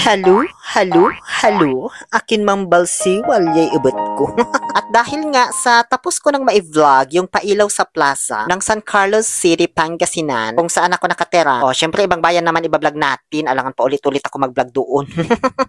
Halo, halo, halo, akin mang balsi walyay ubot ko. At dahil nga sa tapos ko nang ma-vlog yung pailaw sa plaza ng San Carlos City, Pangasinan, kung saan ako nakatira. O, syempre ibang bayan naman ibablog natin, alangan pa ulit-ulit ako mag-vlog doon.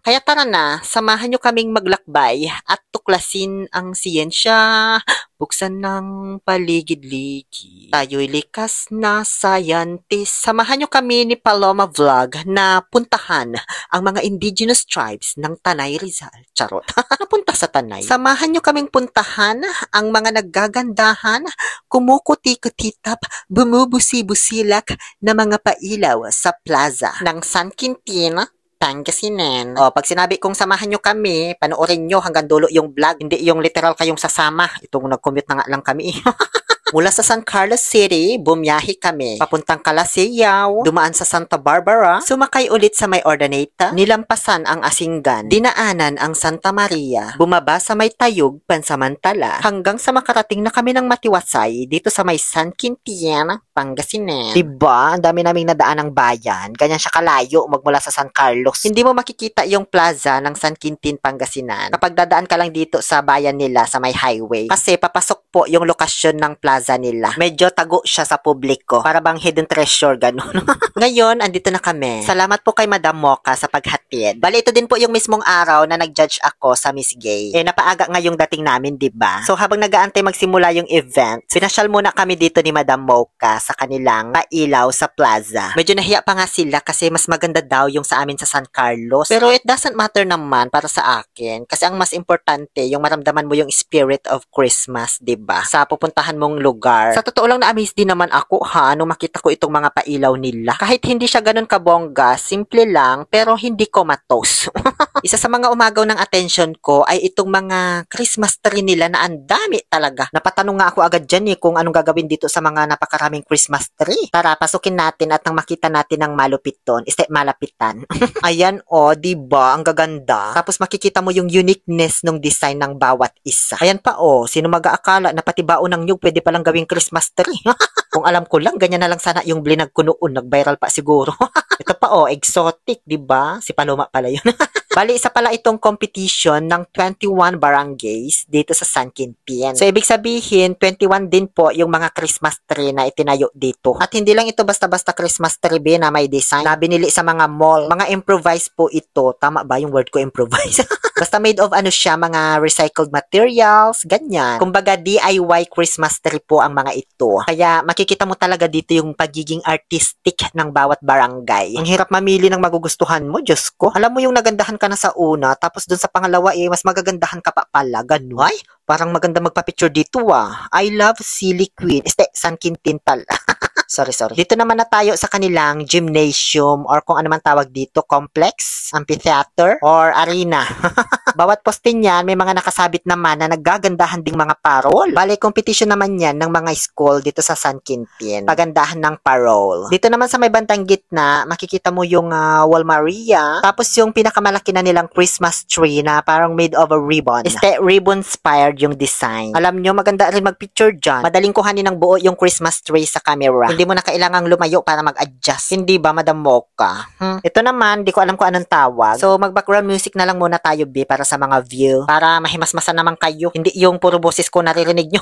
Kaya tara na, samahan nyo kaming maglakbay at tuklasin ang siyensya. Buksan ng paligid-ligid. Tayo'y likas na scientist. Samahan nyo kami ni Paloma Vlog na puntahan ang mga indigenous tribes ng Tanay Rizal. Charot. Napunta sa Tanay. Samahan nyo kaming puntahan ang mga naggagandahan, kumukuti-kutitap, bumubusi-busilak na mga pailaw sa plaza ng San Quintin, Pangasinan. O, pag sinabi kong samahan nyo kami, panoorin nyo hanggang dulo yung vlog. Hindi yung literal kayong sasama. Itong nag-commute na nga lang kami. Mula sa San Carlos City, bumiyahe kami. Papuntang Calasiao, dumaan sa Santa Barbara, sumakay ulit sa may Ordaneta, nilampasan ang Asingan, dinaanan ang Santa Maria, bumaba sa may Tayug, pansamantala, hanggang sa makarating na kami ng Matiwasay dito sa may San Quintin, Pangasinan. Diba? Ang dami naming nadaan ng bayan. Ganyan siya kalayo magmula sa San Carlos. Hindi mo makikita yung plaza ng San Quintin, Pangasinan kapag dadaan ka lang dito sa bayan nila sa may highway. Kasi papasok po yung lokasyon ng plaza nila. Medyo tago siya sa publiko. Para bang hidden treasure, ganun. Ngayon, andito na kami. Salamat po kay Madam Mocha sa paghatid. Bali, ito din po yung mismong araw na nag-judge ako sa Miss Gay. Napaaga nga yung dating namin, diba? So, habang nag-aantay magsimula yung event, pinasyal muna kami dito ni Madam Mocha sa kanilang pailaw sa plaza. Medyo nahiya pa nga sila kasi mas maganda daw yung sa amin sa San Carlos. Pero it doesn't matter naman para sa akin. Kasi ang mas importante, yung maramdaman mo yung spirit of Christmas, diba? Sa pupuntahan mong lugar. Sa totoo lang na-amaze din naman ako nung makita ko itong mga pailaw nila. Kahit hindi siya ganun kabongga, simple lang, pero hindi comatose. Isa sa mga umagaw ng attention ko ay itong mga Christmas tree nila na ang dami talaga. Napatanong nga ako agad dyan kung anong gagawin dito sa mga napakaraming Christmas tree. Tara, pasukin natin at nang makita natin ng malupit doon, malapitan. Ayan diba? Ang gaganda. Tapos makikita mo yung uniqueness ng design ng bawat isa. Ayan pa sino mag-aakala na pati baon ng nyug pwede palang gawing Christmas tree. Kung alam ko lang, ganyan na lang sana yung blinag ko noon. Nag-viral pa siguro. Ito pa exotic, diba? Si Paloma pala yun. Bali, isa pala itong competition ng 21 barangays dito sa San Quintin. So, ibig sabihin, 21 din po yung mga Christmas tree na itinayo dito. At hindi lang ito basta-basta Christmas tree na may design na binili sa mga mall. Mga improvised po ito. Tama ba yung word ko, improvise? Basta made of siya, mga recycled materials, ganyan. Kumbaga, DIY Christmas tree po ang mga ito. Kaya, makikita mo talaga dito yung pagiging artistic ng bawat barangay. Ang hirap mamili ng magugustuhan mo, Diyos ko. Alam mo yung nagandahan ka na sa una, tapos dun sa pangalawa mas magagandahan ka pa pala. Ganun. Ay, parang maganda magpa-picture dito I love Silly Queen. San Quintin pala. Sorry. Dito naman na tayo sa kanilang gymnasium or kung ano man tawag dito, complex, amphitheater, or arena. Bawat poste niyan, may mga nakasabit naman na naggagandahan ding mga parol. Bale, competition naman yan ng mga school dito sa San Quintin. Pagandahan ng parol. Dito naman sa may bantang gitna, makikita mo yung Wall Maria. Tapos yung pinakamalaki na nilang Christmas tree na parang made of a ribbon. Ribbon-inspired yung design. Alam nyo, maganda rin mag-picture dyan. Madaling kuhanin ng buo yung Christmas tree sa camera. Hindi mo na kailangang lumayo para mag-adjust. Hindi ba, Madam Mocha? Ito naman, di ko alam kung anong tawag. So, mag-background music na lang muna tayo, para sa mga view. Para mahimasmasan naman kayo. Hindi yung puro boses ko naririnig nyo.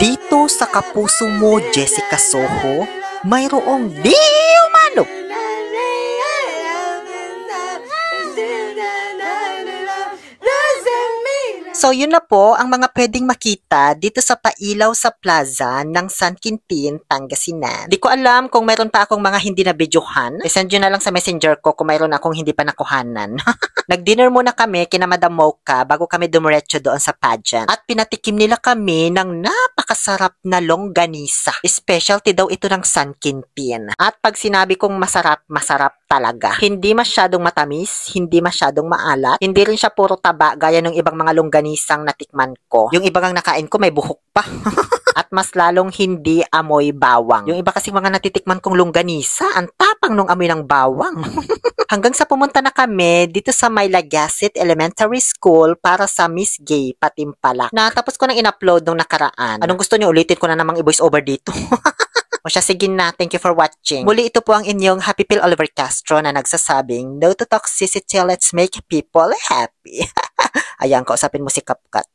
Dito sa kapuso mo, Jessica Soho, mayroong di umano. So, yun na po ang mga pwedeng makita dito sa pailaw sa plaza ng San Quintin, Pangasinan. Di ko alam kung mayroon pa akong mga hindi na videohan. Send nyo na lang sa messenger ko kung mayroon akong hindi pa nakuhanan. Nag-dinner muna kami kina Madam Mocha bago kami dumiretso doon sa pageant. At pinatikim nila kami ng napakasarap na longganisa. Specialty daw ito ng San Quintin. At pag sinabi kong masarap, masarap talaga. Hindi masyadong matamis, hindi masyadong maalat, hindi rin siya puro taba gaya ng ibang mga longganisang natikman ko. Yung ibang nakain ko may buhok pa. At mas lalong hindi amoy bawang. Yung iba kasi mga natitikman kong longganisa, ang tapang nung amoy ng bawang. Hanggang sa pumunta na kami dito sa May Lagasit Elementary School para sa Miss Gay Patimpalak. Natapos ko nang in-upload nung nakaraan. Anong gusto niyo, ulitin ko na namang i-voice over dito? O siya, sige na. Thank you for watching. Muli, ito po ang inyong Happy Pill Oliver Castro na nagsasabing, no to toxicity, let's make people happy. Ayan, kausapin mo si Kapkat.